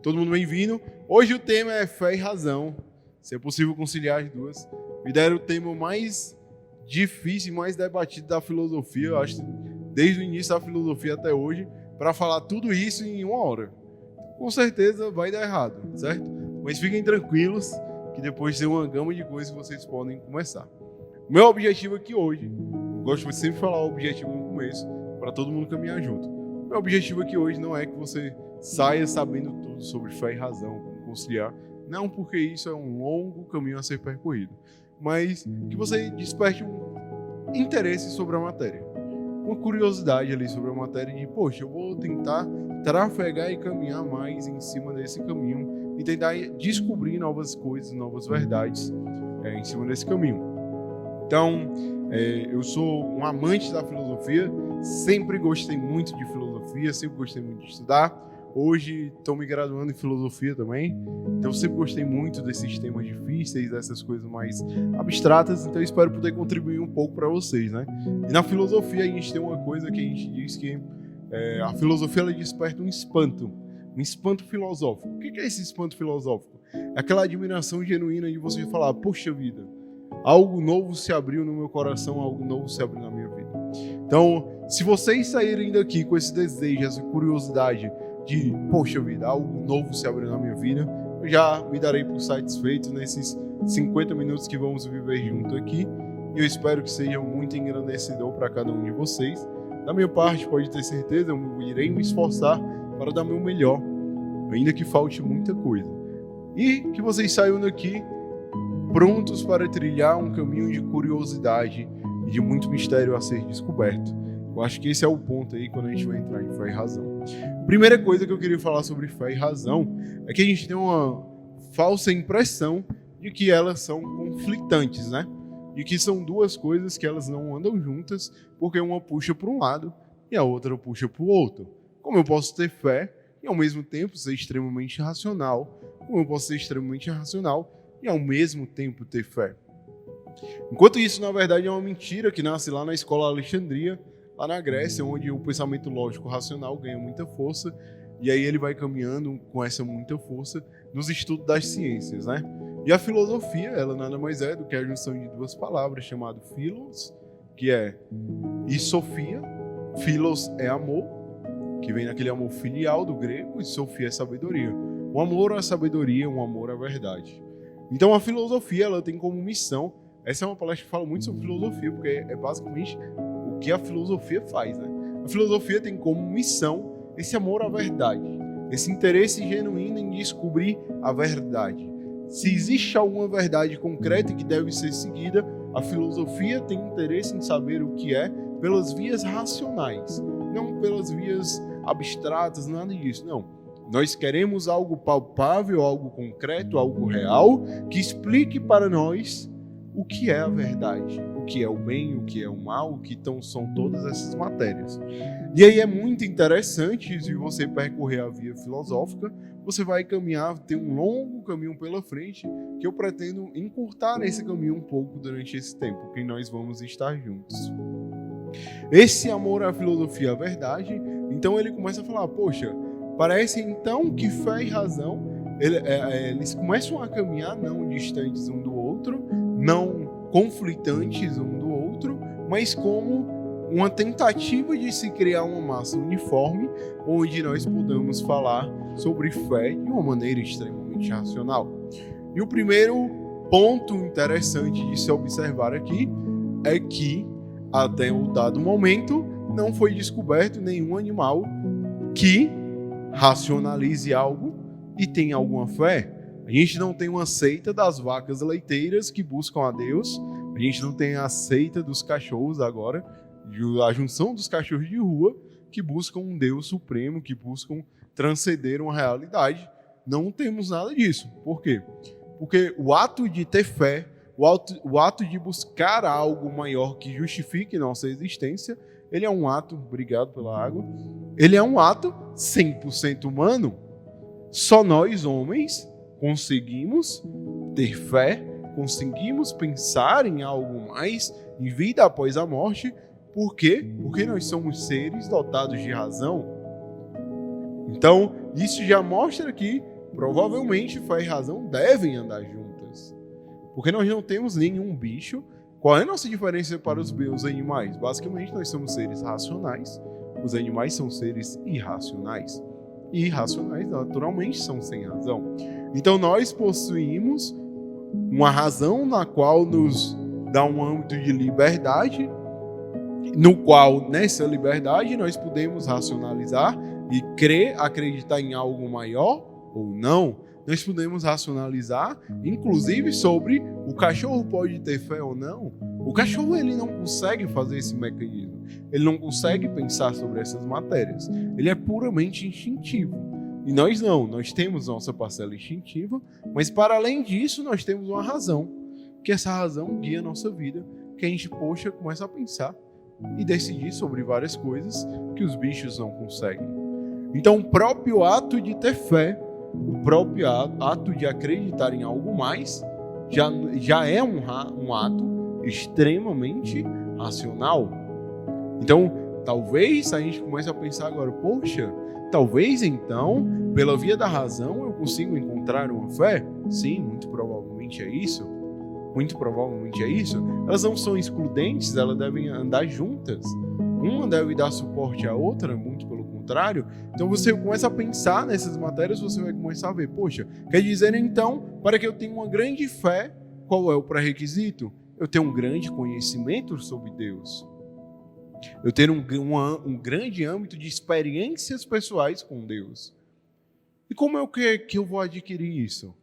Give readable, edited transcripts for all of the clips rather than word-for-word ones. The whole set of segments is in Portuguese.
todo mundo bem-vindo. Hoje o tema é fé e razão, se é possível conciliar as duas. Me deram o tema mais difícil e mais debatido da filosofia, eu acho, desde o início da filosofia até hoje, para falar tudo isso em uma hora. Com certeza vai dar errado, certo? Mas fiquem tranquilos, que depois tem uma gama de coisas que vocês podem começar. O meu objetivo aqui hoje, eu gosto de sempre falar o objetivo no começo, para todo mundo caminhar junto. O meu objetivo aqui hoje não é que você saia sabendo tudo sobre fé e razão, como conciliar. Não, porque isso é um longo caminho a ser percorrido. Mas que você desperte um interesse sobre a matéria. Uma curiosidade ali sobre a matéria de, poxa, eu vou tentar trafegar e caminhar mais em cima desse caminho e tentar descobrir novas coisas, novas verdades em cima desse caminho. Então, eu sou um amante da filosofia, sempre gostei muito de filosofia, sempre gostei muito de estudar. Hoje estou me graduando em filosofia também, então sempre gostei muito desses temas difíceis, dessas coisas mais abstratas, então espero poder contribuir um pouco para vocês, né? E na filosofia a gente tem uma coisa que a gente diz que a filosofia ela desperta um espanto filosófico. O que é esse espanto filosófico? É aquela admiração genuína de você falar, poxa vida, algo novo se abriu no meu coração, algo novo se abriu na minha vida. Então, se vocês saírem daqui com esse desejo, essa curiosidade de, poxa vida, algo novo se abriu na minha vida, eu já me darei por satisfeito nesses 50 minutos que vamos viver junto aqui. E eu espero que seja muito engrandecedor para cada um de vocês. Da minha parte, pode ter certeza, eu irei me esforçar para dar meu melhor, ainda que falte muita coisa. E que vocês saiam daqui prontos para trilhar um caminho de curiosidade e de muito mistério a ser descoberto. Eu acho que esse é o ponto aí quando a gente vai entrar em fé e razão. Primeira coisa que eu queria falar sobre fé e razão é que a gente tem uma falsa impressão de que elas são conflitantes, né? De que são duas coisas que elas não andam juntas, porque uma puxa para um lado e a outra puxa para o outro. Como eu posso ter fé e ao mesmo tempo ser extremamente racional? Como eu posso ser extremamente racional e ao mesmo tempo ter fé? Enquanto isso, na verdade, é uma mentira que nasce lá na escola Alexandria, lá na Grécia, onde o pensamento lógico-racional ganha muita força, e aí ele vai caminhando com essa muita força nos estudos das ciências, né? E a filosofia, ela nada mais é do que a junção de duas palavras, chamado philos, que é e sofia. Philos é amor, que vem daquele amor filial do grego, e sofia é sabedoria. O amor à sabedoria, um amor à verdade. Então a filosofia, ela tem como missão, essa é uma palestra que fala muito sobre filosofia, porque é basicamente o que a filosofia faz, né? A filosofia tem como missão esse amor à verdade, esse interesse genuíno em descobrir a verdade. Se existe alguma verdade concreta que deve ser seguida, a filosofia tem interesse em saber o que é pelas vias racionais, não pelas vias abstratas, nada disso, não. Nós queremos algo palpável, algo concreto, algo real, que explique para nós o que é a verdade, o que é o bem, o que é o mal, o que são todas essas matérias. E aí é muito interessante, se você percorrer a via filosófica, você vai caminhar, tem um longo caminho pela frente, que eu pretendo encurtar esse caminho um pouco durante esse tempo, que nós vamos estar juntos. Esse amor à filosofia, à verdade, então ele começa a falar, poxa, parece então que fé e razão, eles começam a caminhar não distantes um do outro, não conflitantes um do outro, mas como uma tentativa de se criar uma massa uniforme, onde nós podamos falar sobre fé de uma maneira extremamente racional. E o primeiro ponto interessante de se observar aqui é que, até um dado momento, não foi descoberto nenhum animal que racionalize algo e tenha alguma fé. A gente não tem uma seita das vacas leiteiras que buscam a Deus, a gente não tem a seita dos cachorros agora, a junção dos cachorros de rua que buscam um Deus supremo, que buscam transcender uma realidade. Não temos nada disso. Por quê? Porque o ato de ter fé, o ato de buscar algo maior que justifique nossa existência, ele é um ato, obrigado pela água, ele é um ato 100% humano. Só nós, homens, conseguimos ter fé, conseguimos pensar em algo mais, em vida após a morte. Por quê? Porque nós somos seres dotados de razão. Então, isso já mostra aqui provavelmente fé e razão devem andar juntas. Porque nós não temos nenhum bicho. Qual é a nossa diferença para os animais? Basicamente, nós somos seres racionais. Os animais são seres irracionais. E irracionais, naturalmente, são sem razão. Então, nós possuímos uma razão na qual nos dá um âmbito de liberdade, no qual, nessa liberdade, nós podemos racionalizar e acreditar em algo maior ou não. Nós podemos racionalizar, inclusive, sobre o cachorro pode ter fé ou não. O cachorro, ele não consegue fazer esse mecanismo. Ele não consegue pensar sobre essas matérias. Ele é puramente instintivo. E nós não. Nós temos nossa parcela instintiva, mas para além disso, nós temos uma razão. Que essa razão guia a nossa vida. Que a gente, começa a pensar e decidir sobre várias coisas que os bichos não conseguem. Então, o próprio ato de ter fé, o próprio ato de acreditar em algo mais, já é um ato extremamente racional. Então, talvez a gente comece a pensar agora, talvez então, pela via da razão, eu consigo encontrar uma fé? Sim, muito provavelmente é isso. Elas não são excludentes, elas devem andar juntas. Uma deve dar suporte à outra, muito pelo contrário. Então você começa a pensar nessas matérias, você vai começar a ver, quer dizer então, para que eu tenha uma grande fé, qual é o pré-requisito? Eu tenho um grande conhecimento sobre Deus. Eu tenho um grande âmbito de experiências pessoais com Deus. E como é que eu vou adquirir isso?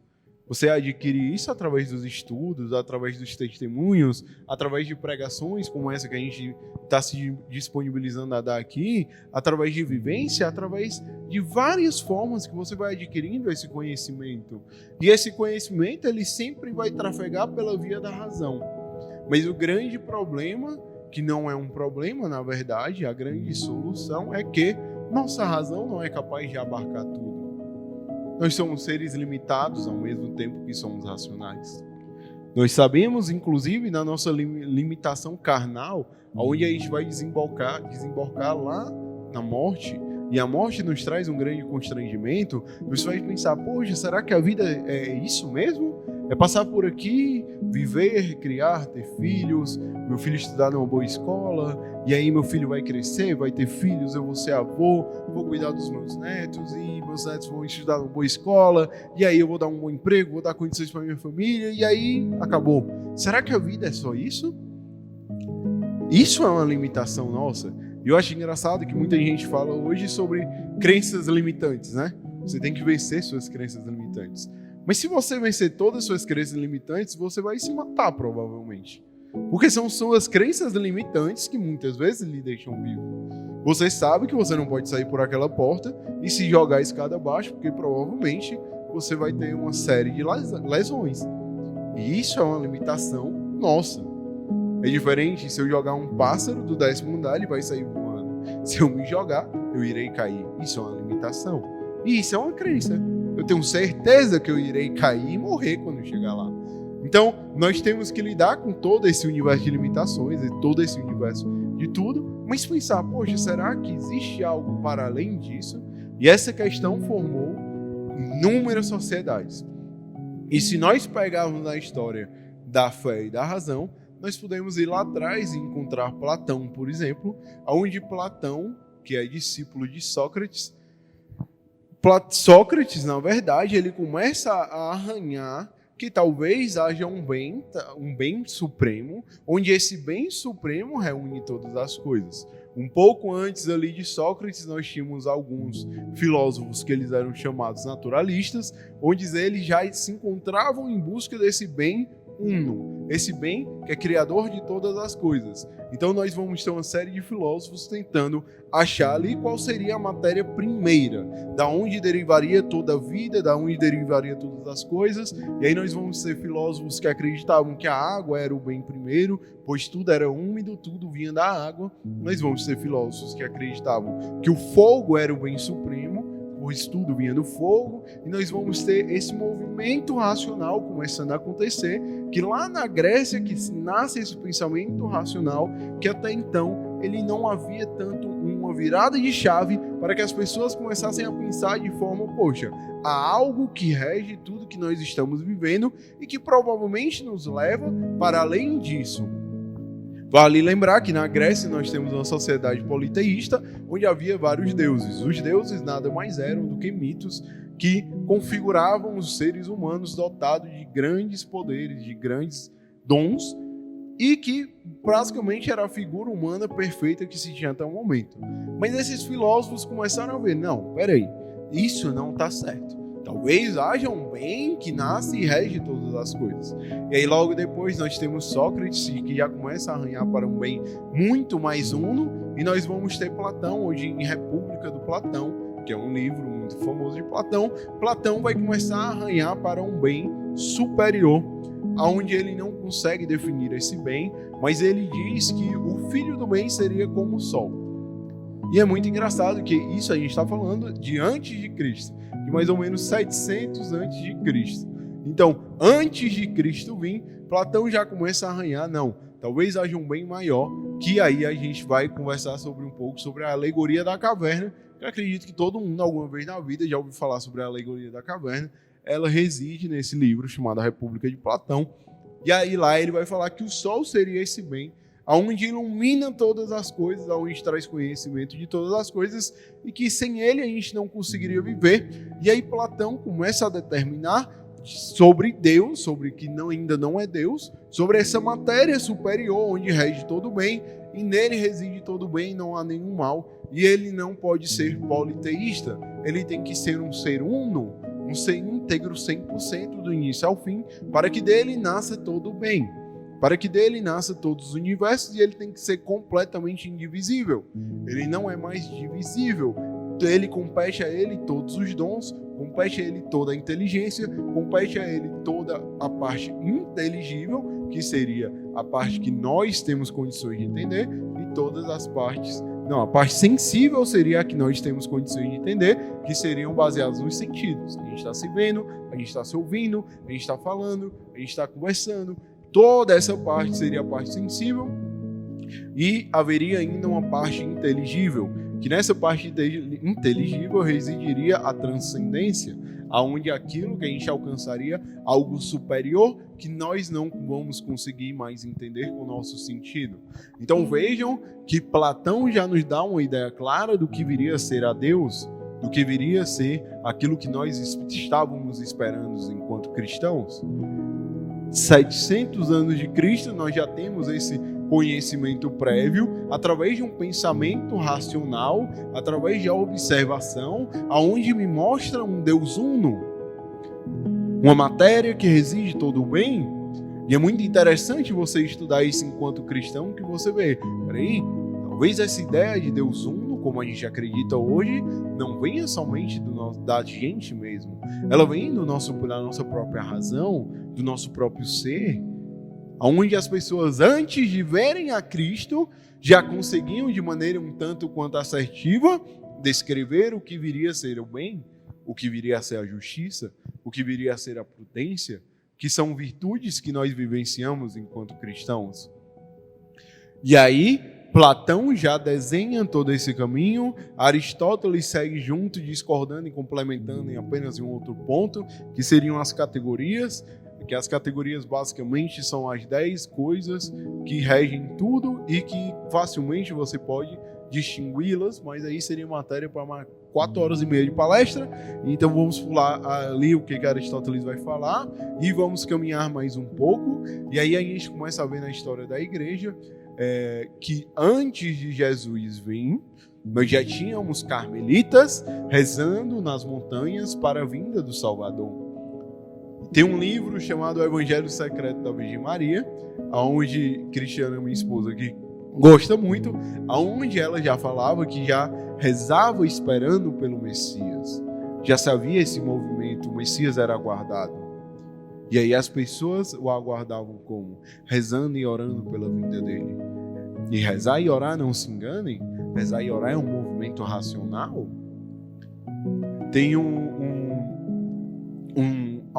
Você adquire isso através dos estudos, através dos testemunhos, através de pregações como essa que a gente está se disponibilizando a dar aqui, através de vivência, através de várias formas que você vai adquirindo esse conhecimento. E esse conhecimento, ele sempre vai trafegar pela via da razão. Mas o grande problema, que não é um problema, na verdade, a grande solução é que nossa razão não é capaz de abarcar tudo. Nós somos seres limitados ao mesmo tempo que somos racionais. Nós sabemos, inclusive, na nossa limitação carnal, onde a gente vai desembocar lá na morte, e a morte nos traz um grande constrangimento. Você vai pensar, será que a vida é isso mesmo? É passar por aqui, viver, criar, ter filhos, meu filho estudar numa boa escola, e aí meu filho vai crescer, vai ter filhos, eu vou ser avô, vou cuidar dos meus netos, e meus netos vão estudar numa boa escola, e aí eu vou dar um bom emprego, vou dar condições para minha família, e aí acabou. Será que a vida é só isso? Isso é uma limitação nossa. E eu acho engraçado que muita gente fala hoje sobre crenças limitantes, né? Você tem que vencer suas crenças limitantes. Mas se você vencer todas as suas crenças limitantes, você vai se matar, provavelmente. Porque são suas crenças limitantes que muitas vezes lhe deixam vivo. Você sabe que você não pode sair por aquela porta e se jogar a escada abaixo, porque provavelmente você vai ter uma série de lesões. E isso é uma limitação nossa. É diferente se eu jogar um pássaro do 10º andar, ele vai sair voando. Se eu me jogar, eu irei cair. Isso é uma limitação. E isso é uma crença. Eu tenho certeza que eu irei cair e morrer quando chegar lá. Então, nós temos que lidar com todo esse universo de limitações, e todo esse universo de tudo, mas pensar, será que existe algo para além disso? E essa questão formou inúmeras sociedades. E se nós pegarmos na história da fé e da razão, nós podemos ir lá atrás e encontrar Platão, por exemplo, onde Platão, que é discípulo de Sócrates, na verdade, ele começa a arranhar que talvez haja um bem supremo, onde esse bem supremo reúne todas as coisas. Um pouco antes ali de Sócrates, nós tínhamos alguns filósofos que eles eram chamados naturalistas, onde eles já se encontravam em busca desse bem uno, esse bem que é criador de todas as coisas. Então nós vamos ter uma série de filósofos tentando achar ali qual seria a matéria primeira, da onde derivaria toda a vida, da onde derivaria todas as coisas. E aí nós vamos ter filósofos que acreditavam que a água era o bem primeiro, pois tudo era úmido, tudo vinha da água. Nós vamos ter filósofos que acreditavam que o fogo era o bem supremo, pois tudo vinha do fogo. E nós vamos ter esse movimento racional começando a acontecer, que lá na Grécia que nasce esse pensamento racional, que até então ele não havia tanto uma virada de chave para que as pessoas começassem a pensar de forma, poxa, há algo que rege tudo que nós estamos vivendo e que provavelmente nos leva para além disso. Vale lembrar que na Grécia nós temos uma sociedade politeísta onde havia vários deuses. Os deuses nada mais eram do que mitos que configuravam os seres humanos dotados de grandes poderes, de grandes dons, e que praticamente era a figura humana perfeita que se tinha até o momento. Mas esses filósofos começaram a ver, não, peraí, isso não está certo. Talvez haja um bem que nasce e rege todas as coisas. E aí logo depois nós temos Sócrates, que já começa a arranhar para um bem muito mais uno, e nós vamos ter Platão, hoje em República do Platão, que é um livro muito famoso de Platão. Platão vai começar a arranhar para um bem superior, onde ele não consegue definir esse bem, mas ele diz que o filho do bem seria como o sol. E é muito engraçado que isso a gente está falando de antes de Cristo, de mais ou menos 700 antes de Cristo. Então, antes de Cristo vir, Platão já começa a arranhar, não, talvez haja um bem maior, que aí a gente vai conversar sobre um pouco sobre a alegoria da caverna, que eu acredito que todo mundo alguma vez na vida já ouviu falar sobre a alegoria da caverna. Ela reside nesse livro chamado A República de Platão. E aí lá ele vai falar que o sol seria esse bem, aonde ilumina todas as coisas, aonde traz conhecimento de todas as coisas, e que sem ele a gente não conseguiria viver. E aí Platão começa a determinar sobre Deus, sobre que ainda não é Deus, sobre essa matéria superior, onde rege todo o bem, e nele reside todo o bem, não há nenhum mal. E ele não pode ser politeísta, ele tem que ser um ser uno, um ser íntegro 100% do início ao fim, para que dele nasça todo o bem, para que dele nasça todos os universos, e ele tem que ser completamente indivisível. Ele não é mais divisível. Ele compete a ele todos os dons, compete a ele toda a inteligência, compete a ele toda a parte inteligível, que seria a parte que nós temos condições de entender, e todas as partes... Não, a parte sensível seria a que nós temos condições de entender, que seriam baseadas nos sentidos. A gente está se vendo, a gente está se ouvindo, a gente está falando, a gente está conversando. Toda essa parte seria a parte sensível, e haveria ainda uma parte inteligível, que nessa parte inteligível residiria a transcendência, aonde aquilo que a gente alcançaria algo superior que nós não vamos conseguir mais entender com o nosso sentido. Então vejam que Platão já nos dá uma ideia clara do que viria a ser a Deus, do que viria a ser aquilo que nós estávamos esperando enquanto cristãos. 700 anos de Cristo nós já temos esse conhecimento prévio através de um pensamento racional, através de observação, aonde me mostra um Deus uno, uma matéria que reside todo o bem. E é muito interessante você estudar isso enquanto cristão, que você vê, peraí, talvez essa ideia de Deus uno, como a gente acredita hoje, não venha somente da gente mesmo, ela vem da nossa própria razão, do nosso próprio ser, onde as pessoas, antes de verem a Cristo, já conseguiam de maneira um tanto quanto assertiva descrever o que viria a ser o bem, o que viria a ser a justiça, o que viria a ser a prudência, que são virtudes que nós vivenciamos enquanto cristãos. E aí, Platão já desenha todo esse caminho, Aristóteles segue junto, discordando e complementando em apenas um outro ponto, que seriam as categorias, que as categorias basicamente são as 10 coisas que regem tudo e que facilmente você pode distingui-las, mas aí seria matéria para uma 4 horas e meia de palestra, então vamos pular ali o que Aristóteles vai falar e vamos caminhar mais um pouco, e aí a gente começa a ver na história da igreja que antes de Jesus vir, nós já tínhamos carmelitas rezando nas montanhas para a vinda do Salvador. Tem um livro chamado O Evangelho Secreto da Virgem Maria, onde Cristiana, minha esposa, que gosta muito, onde ela já falava que já rezava esperando pelo Messias. Já sabia esse movimento, o Messias era aguardado. E aí as pessoas o aguardavam como? Rezando e orando pela vinda dele. E rezar e orar, não se enganem, rezar e orar é um movimento racional. Tem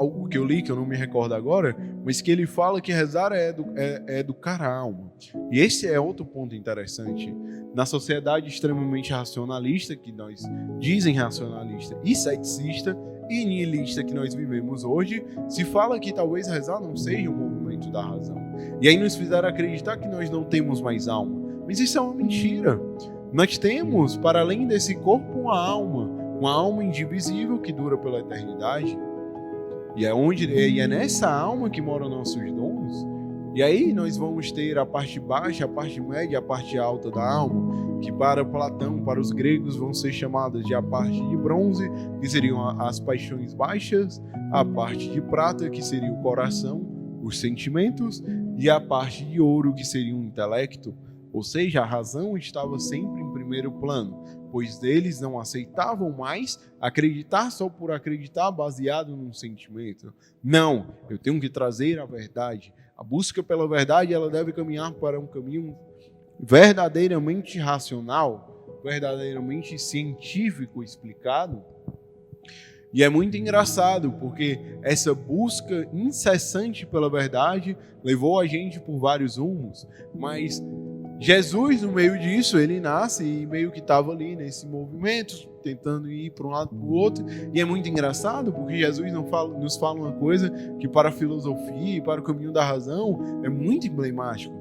algo que eu li, que eu não me recordo agora, mas que ele fala que rezar é educar a alma. E esse é outro ponto interessante. Na sociedade extremamente racionalista, que nós dizem racionalista e ceticista e nihilista que nós vivemos hoje, se fala que talvez rezar não seja o movimento da razão. E aí nos fizeram acreditar que nós não temos mais alma. Mas isso é uma mentira. Nós temos, para além desse corpo, uma alma indivisível que dura pela eternidade. E é nessa alma que moram nossos dons. E aí nós vamos ter a parte baixa, a parte média, a parte alta da alma, que para Platão, para os gregos, vão ser chamadas de a parte de bronze, que seriam as paixões baixas, a parte de prata, que seria o coração, os sentimentos, e a parte de ouro, que seria o intelecto. Ou seja, a razão estava sempre em primeiro plano, pois eles não aceitavam mais acreditar só por acreditar baseado num sentimento. Não, eu tenho que trazer a verdade. A busca pela verdade, ela deve caminhar para um caminho verdadeiramente racional, verdadeiramente científico explicado. E é muito engraçado, porque essa busca incessante pela verdade levou a gente por vários rumos, mas Jesus, no meio disso, ele nasce e meio que estava ali nesse movimento, tentando ir para um lado para o outro. E é muito engraçado, porque Jesus nos fala uma coisa que para a filosofia e para o caminho da razão é muito emblemático.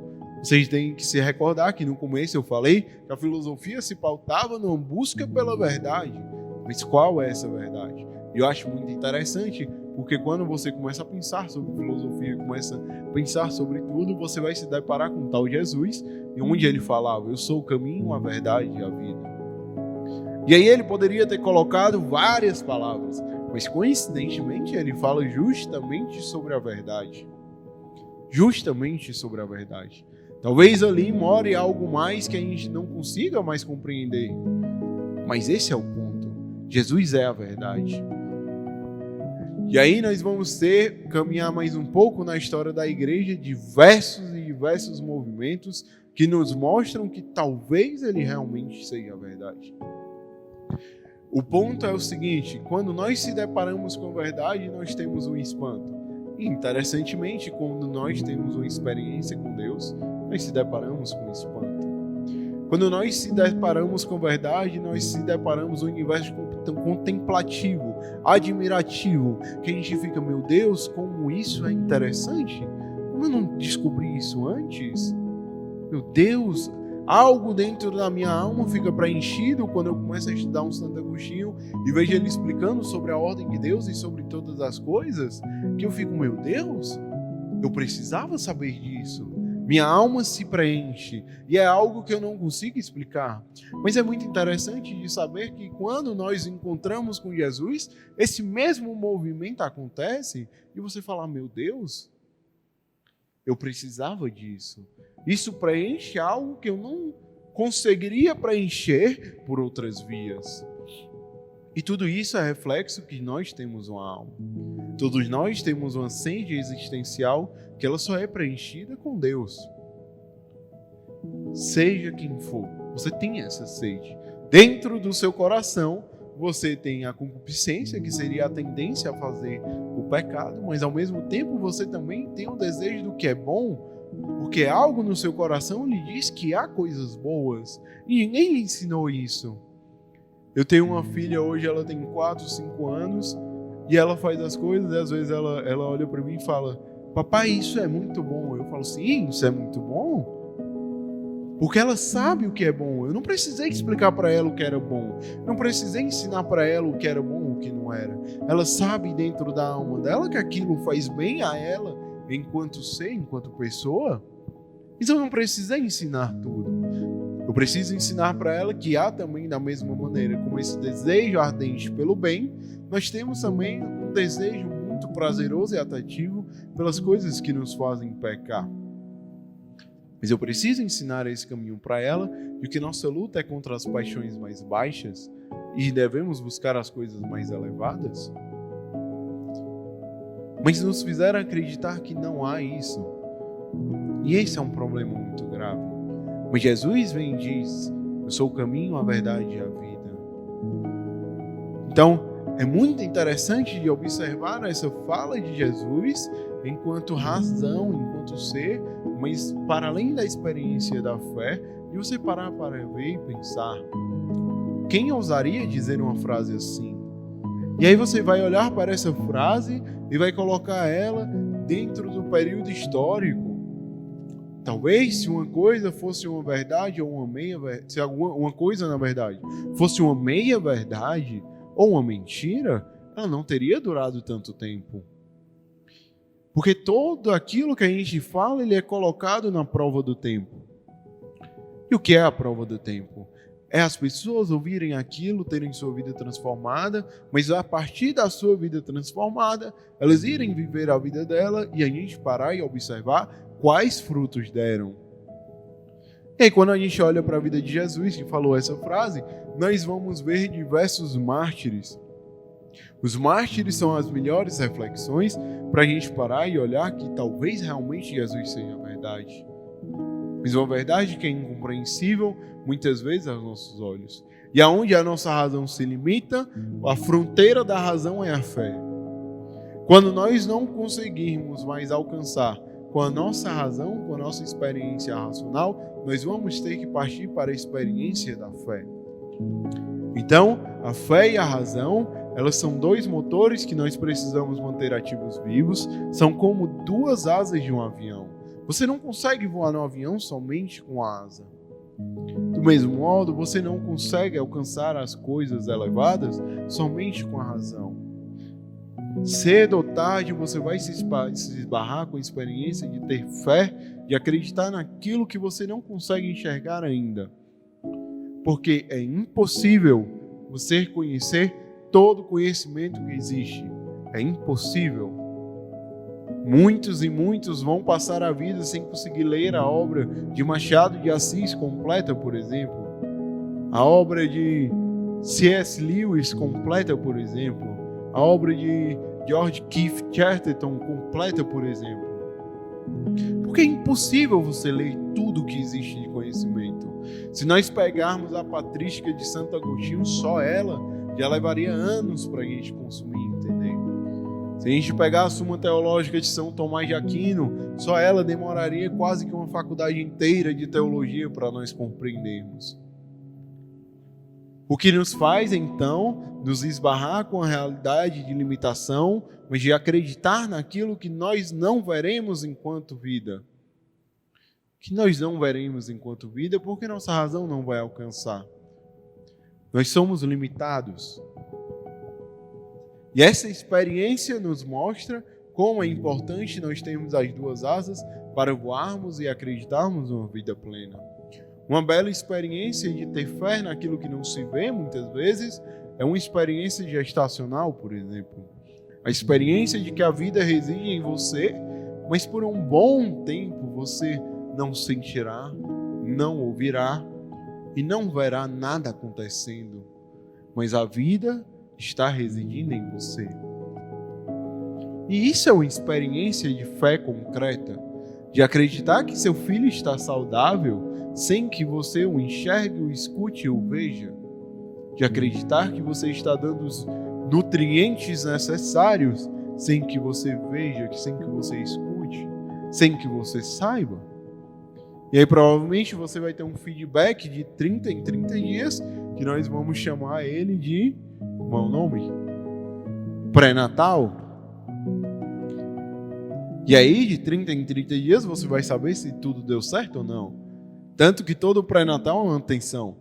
Vocês têm que se recordar que no começo eu falei que a filosofia se pautava numa busca pela verdade. Mas qual é essa verdade? E eu acho muito interessante, porque quando você começa a pensar sobre filosofia, começa a pensar sobre tudo, você vai se deparar com o tal Jesus, e onde ele falava, eu sou o caminho, a verdade e a vida. E aí ele poderia ter colocado várias palavras, mas coincidentemente ele fala justamente sobre a verdade. Justamente sobre a verdade. Talvez ali more algo mais que a gente não consiga mais compreender, mas esse é o ponto. Jesus é a verdade. E aí nós vamos caminhar mais um pouco na história da igreja, diversos movimentos que nos mostram que talvez ele realmente seja a verdade. O ponto é o seguinte, quando nós se deparamos com a verdade, nós temos um espanto. E, interessantemente, quando nós temos uma experiência com Deus, nós se deparamos com espanto. Quando nós se deparamos com a verdade, nós se deparamos com um universo contemplativo, admirativo, que a gente fica, meu Deus, como isso é interessante. Como eu não descobri isso antes? Meu Deus, algo dentro da minha alma fica preenchido quando eu começo a estudar um Santo Agostinho e vejo ele explicando sobre a ordem de Deus e sobre todas as coisas, que eu fico, meu Deus, eu precisava saber disso. Minha alma se preenche e é algo que eu não consigo explicar. Mas é muito interessante de saber que quando nós encontramos com Jesus, esse mesmo movimento acontece e você fala, meu Deus, eu precisava disso. Isso preenche algo que eu não conseguiria preencher por outras vias. E tudo isso é reflexo que nós temos uma alma. Todos nós temos uma sede existencial que ela só é preenchida com Deus. Seja quem for, você tem essa sede. Dentro do seu coração, você tem a concupiscência, que seria a tendência a fazer o pecado, mas ao mesmo tempo você também tem o desejo do que é bom, porque algo no seu coração lhe diz que há coisas boas, e ninguém lhe ensinou isso. Eu tenho uma filha hoje, ela tem 4, 5 anos, e ela faz as coisas, e às vezes ela olha para mim e fala, papai, isso é muito bom. Eu falo, sim, isso é muito bom. Porque ela sabe o que é bom. Eu não precisei explicar para ela o que era bom. Não precisei ensinar para ela o que era bom e o que não era. Ela sabe dentro da alma dela que aquilo faz bem a ela, enquanto ser, enquanto pessoa. Então eu não precisei ensinar tudo. Eu preciso ensinar para ela que há também, da mesma maneira, como esse desejo ardente pelo bem, nós temos também um desejo muito prazeroso e atrativo pelas coisas que nos fazem pecar. Mas eu preciso ensinar esse caminho para ela, de que nossa luta é contra as paixões mais baixas e devemos buscar as coisas mais elevadas. Mas nos fizeram acreditar que não há isso. E esse é um problema muito grave. Mas Jesus vem e diz, eu sou o caminho, a verdade e a vida. Então, é muito interessante de observar essa fala de Jesus enquanto razão, enquanto ser, mas para além da experiência da fé, e você parar para ver e pensar, quem ousaria dizer uma frase assim? E aí você vai olhar para essa frase e vai colocar ela dentro do período histórico. Talvez se uma coisa fosse uma verdade ou uma meia-verdade, se uma coisa, na verdade, fosse uma meia-verdade ou uma mentira, ela não teria durado tanto tempo. Porque tudo aquilo que a gente fala, ele é colocado na prova do tempo. E o que é a prova do tempo? É as pessoas ouvirem aquilo, terem sua vida transformada, mas a partir da sua vida transformada, elas irem viver a vida dela e a gente parar e observar quais frutos deram. E aí, quando a gente olha para a vida de Jesus, que falou essa frase, nós vamos ver diversos mártires. Os mártires são as melhores reflexões para a gente parar e olhar que talvez realmente Jesus seja a verdade. Mas uma verdade que é incompreensível muitas vezes aos nossos olhos. E aonde a nossa razão se limita, a fronteira da razão é a fé. Quando nós não conseguirmos mais alcançar com a nossa razão, com a nossa experiência racional, nós vamos ter que partir para a experiência da fé. Então, a fé e a razão, elas são dois motores que nós precisamos manter ativos vivos, são como duas asas de um avião. Você não consegue voar no avião somente com a asa. Do mesmo modo, você não consegue alcançar as coisas elevadas somente com a razão. Cedo ou tarde, você vai se esbarrar com a experiência de ter fé, de acreditar naquilo que você não consegue enxergar ainda. Porque é impossível você conhecer todo o conhecimento que existe. É impossível. Muitos e muitos vão passar a vida sem conseguir ler a obra de Machado de Assis completa, por exemplo. A obra de C.S. Lewis completa, por exemplo. A obra de George Keith Chesterton completa, por exemplo. Porque é impossível você ler tudo que existe de conhecimento. Se nós pegarmos a Patrística de Santo Agostinho, só ela já levaria anos para a gente consumir, entender? Se a gente pegar a Suma Teológica de São Tomás de Aquino, só ela demoraria quase que uma faculdade inteira de teologia para nós compreendermos. O que nos faz, então, nos esbarrar com a realidade de limitação, mas de acreditar naquilo que nós não veremos enquanto vida. Que nós não veremos enquanto vida porque nossa razão não vai alcançar. Nós somos limitados. E essa experiência nos mostra como é importante nós termos as duas asas para voarmos e acreditarmos numa vida plena. Uma bela experiência de ter fé naquilo que não se vê, muitas vezes, é uma experiência gestacional, por exemplo. A experiência de que a vida reside em você, mas por um bom tempo você não sentirá, não ouvirá e não verá nada acontecendo. Mas a vida está residindo em você. E isso é uma experiência de fé concreta, de acreditar que seu filho está saudável sem que você o enxergue, o escute ou veja, de acreditar que você está dando os nutrientes necessários sem que você veja, sem que você escute, sem que você saiba. E aí provavelmente você vai ter um feedback de 30 em 30 dias, que nós vamos chamar ele de, qual é o nome? Pré-natal. E aí de 30 em 30 dias você vai saber se tudo deu certo ou não. Tanto que todo pré-natal é uma tensão.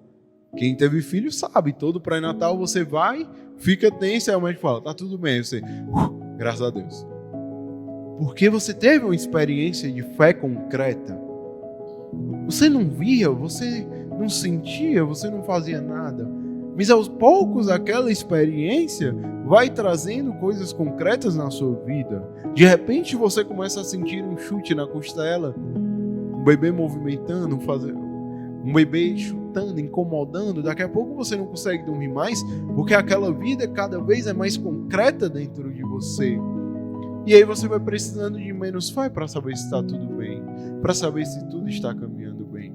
Quem teve filho sabe, todo pré-natal você vai, fica tenso, aí o médico fala, tá tudo bem, aí você, graças a Deus. Porque você teve uma experiência de fé concreta. Você não via, você não sentia, você não fazia nada. Mas aos poucos aquela experiência vai trazendo coisas concretas na sua vida. De repente você começa a sentir um chute na costela, um bebê movimentando, um bebê chutando, incomodando. Daqui a pouco você não consegue dormir mais, porque aquela vida cada vez é mais concreta dentro de você. E aí você vai precisando de menos fé para saber se está tudo bem, para saber se tudo está caminhando bem.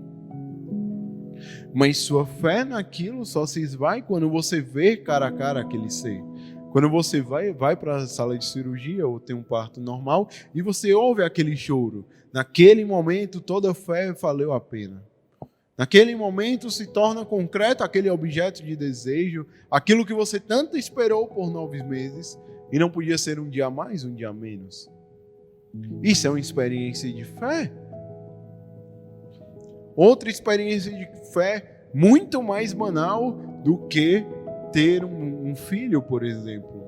Mas sua fé naquilo só se esvai quando você vê cara a cara aquele ser. Quando você vai para a sala de cirurgia ou tem um parto normal e você ouve aquele choro, naquele momento toda a fé valeu a pena. Naquele momento se torna concreto aquele objeto de desejo, aquilo que você tanto esperou por 9 meses e não podia ser um dia a mais, um dia a menos. Isso é uma experiência de fé. Outra experiência de fé muito mais banal do que ter um filho, por exemplo.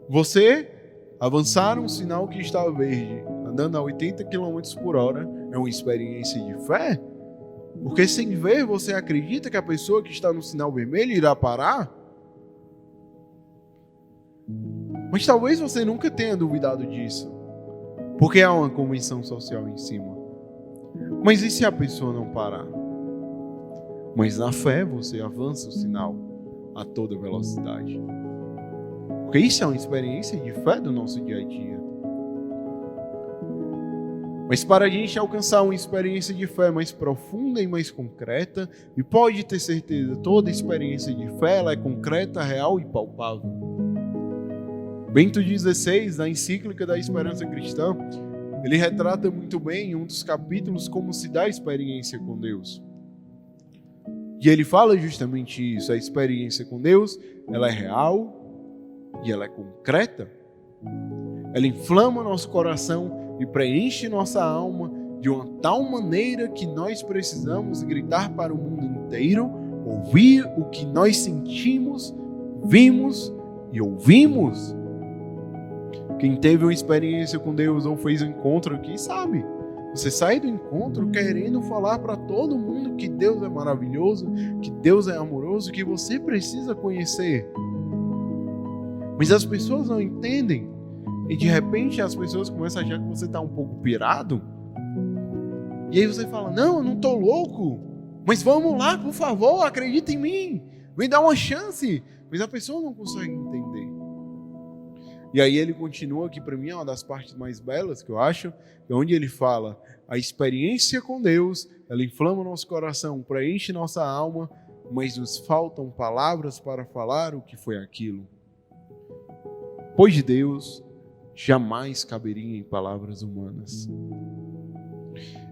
Você avançar um sinal que está verde, andando a 80 km por hora, é uma experiência de fé? Porque sem ver, você acredita que a pessoa que está no sinal vermelho irá parar? Mas talvez você nunca tenha duvidado disso, porque há uma convenção social em cima. Mas e se a pessoa não parar? Mas na fé você avança o sinal a toda velocidade. Porque isso é uma experiência de fé do nosso dia a dia. Mas para a gente alcançar uma experiência de fé mais profunda e mais concreta, e pode ter certeza, toda experiência de fé ela é concreta, real e palpável. Bento XVI, na encíclica da Esperança Cristã, ele retrata muito bem em um dos capítulos como se dá a experiência com Deus. E ele fala justamente isso, a experiência com Deus, ela é real e ela é concreta. Ela inflama nosso coração e preenche nossa alma de uma tal maneira que nós precisamos gritar para o mundo inteiro, ouvir o que nós sentimos, vimos e ouvimos. Quem teve uma experiência com Deus ou fez um encontro aqui sabe. Você sai do encontro querendo falar para todo mundo que Deus é maravilhoso, que Deus é amoroso, que você precisa conhecer. Mas as pessoas não entendem. E de repente as pessoas começam a achar que você está um pouco pirado. E aí você fala, não, eu não estou louco. Mas vamos lá, por favor, acredita em mim. Me dá uma chance. Mas a pessoa não consegue entender. E aí ele continua, que para mim é uma das partes mais belas que eu acho, onde ele fala, a experiência com Deus, ela inflama nosso coração, preenche nossa alma, mas nos faltam palavras para falar o que foi aquilo. Pois de Deus jamais caberia em palavras humanas.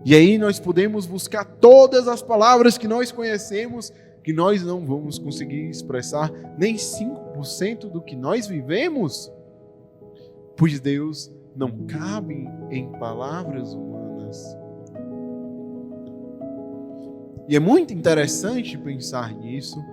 E aí nós podemos buscar todas as palavras que nós conhecemos, que nós não vamos conseguir expressar nem 5% do que nós vivemos, pois Deus não cabe em palavras humanas. E é muito interessante pensar nisso,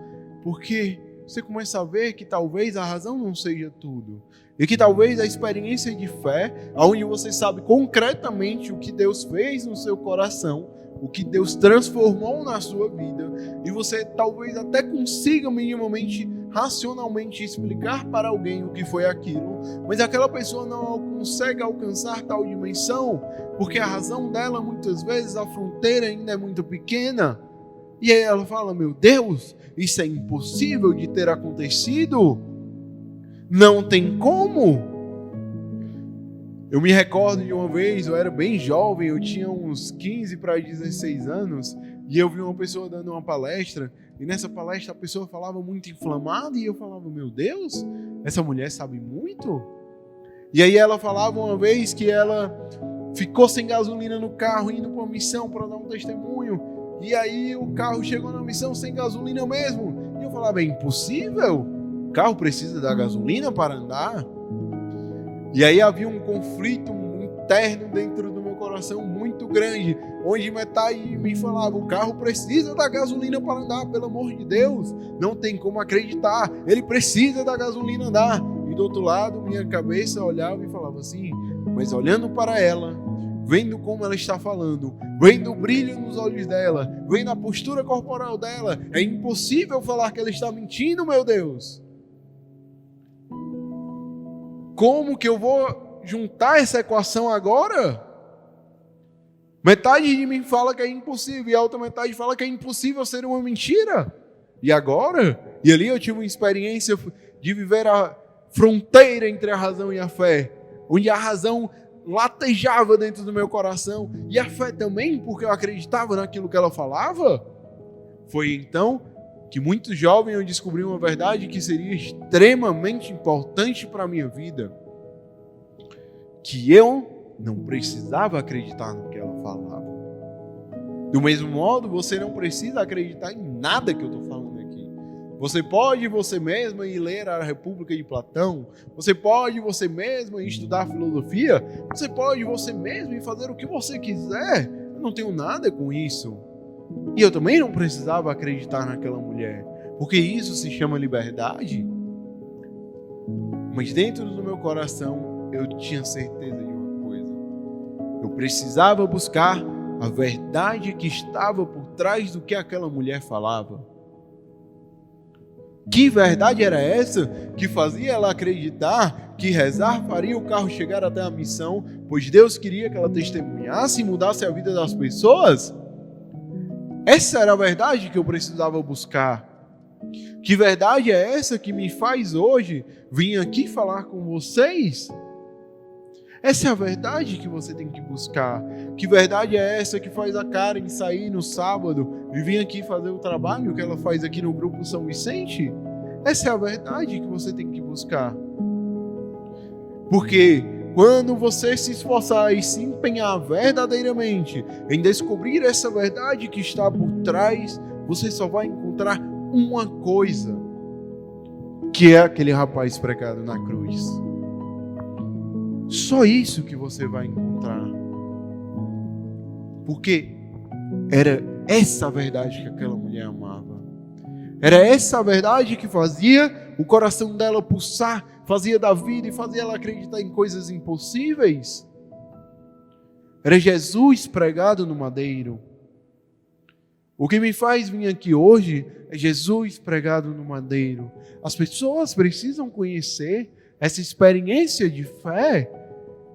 porque você começa a ver que talvez a razão não seja tudo. E que talvez a experiência de fé, onde você sabe concretamente o que Deus fez no seu coração, o que Deus transformou na sua vida, e você talvez até consiga minimamente, racionalmente explicar para alguém o que foi aquilo, mas aquela pessoa não consegue alcançar tal dimensão, porque a razão dela, muitas vezes, a fronteira ainda é muito pequena. E aí ela fala, meu Deus, isso é impossível de ter acontecido. Não tem como. Eu me recordo de uma vez, eu era bem jovem, eu tinha uns 15 para 16 anos, e eu vi uma pessoa dando uma palestra, e nessa palestra a pessoa falava muito inflamada, e eu falava, meu Deus, essa mulher sabe muito. E aí ela falava uma vez que ela ficou sem gasolina no carro, indo para uma missão para dar um testemunho, e aí o carro chegou na missão sem gasolina mesmo. E eu falava, é impossível, o carro precisa da gasolina para andar. E aí havia um conflito interno dentro do meu coração muito grande, onde metade de mim falava, o carro precisa da gasolina para andar, pelo amor de Deus, não tem como acreditar, ele precisa da gasolina andar. E do outro lado, minha cabeça olhava e falava assim, mas olhando para ela, vendo como ela está falando, vendo o brilho nos olhos dela, vendo a postura corporal dela, é impossível falar que ela está mentindo, meu Deus. Como que eu vou juntar essa equação agora? Metade de mim fala que é impossível e a outra metade fala que é impossível ser uma mentira. E agora? E ali eu tive uma experiência de viver a fronteira entre a razão e a fé, onde a razão latejava dentro do meu coração e a fé também, porque eu acreditava naquilo que ela falava. Foi então que muito jovem eu descobri uma verdade que seria extremamente importante para a minha vida, que eu não precisava acreditar no que ela falava. Do mesmo modo, você não precisa acreditar em nada que eu estou falando aqui. Você pode você mesma ir ler a República de Platão, você pode você mesma ir estudar filosofia, você pode você mesma ir fazer o que você quiser. Eu não tenho nada com isso. E eu também não precisava acreditar naquela mulher, porque isso se chama liberdade. Mas dentro do meu coração, eu tinha certeza de uma coisa. Eu precisava buscar a verdade que estava por trás do que aquela mulher falava. Que verdade era essa que fazia ela acreditar que rezar faria o carro chegar até a missão, pois Deus queria que ela testemunhasse e mudasse a vida das pessoas? Essa era a verdade que eu precisava buscar. Que verdade é essa que me faz hoje vir aqui falar com vocês? Essa é a verdade que você tem que buscar. Que verdade é essa que faz a Karen sair no sábado e vir aqui fazer o trabalho que ela faz aqui no Grupo São Vicente? Essa é a verdade que você tem que buscar. Porque quando você se esforçar e se empenhar verdadeiramente em descobrir essa verdade que está por trás, você só vai encontrar uma coisa, que é aquele rapaz pregado na cruz. Só isso que você vai encontrar. Porque era essa verdade que aquela mulher amava. Era essa verdade que fazia o coração dela pulsar, fazia da vida e fazia ela acreditar em coisas impossíveis. Era Jesus pregado no madeiro. O que me faz vir aqui hoje é Jesus pregado no madeiro. As pessoas precisam conhecer essa experiência de fé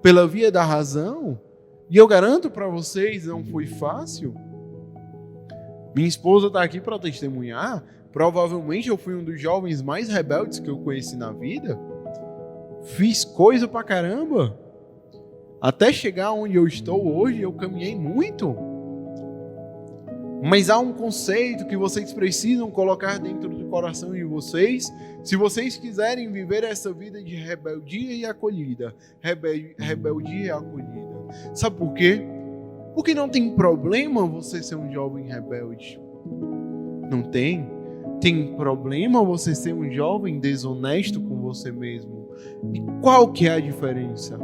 pela via da razão. E eu garanto para vocês, não foi fácil. Minha esposa está aqui para testemunhar. Provavelmente eu fui um dos jovens mais rebeldes que eu conheci na vida. Fiz coisa pra caramba. Até chegar onde eu estou hoje, eu caminhei muito. Mas há um conceito que vocês precisam colocar dentro do coração de vocês, se vocês quiserem viver essa vida de rebeldia e acolhida. Rebeldia e acolhida. Sabe por quê? Porque não tem problema você ser um jovem rebelde. Não tem. Tem problema você ser um jovem desonesto com você mesmo. E qual que é a diferença?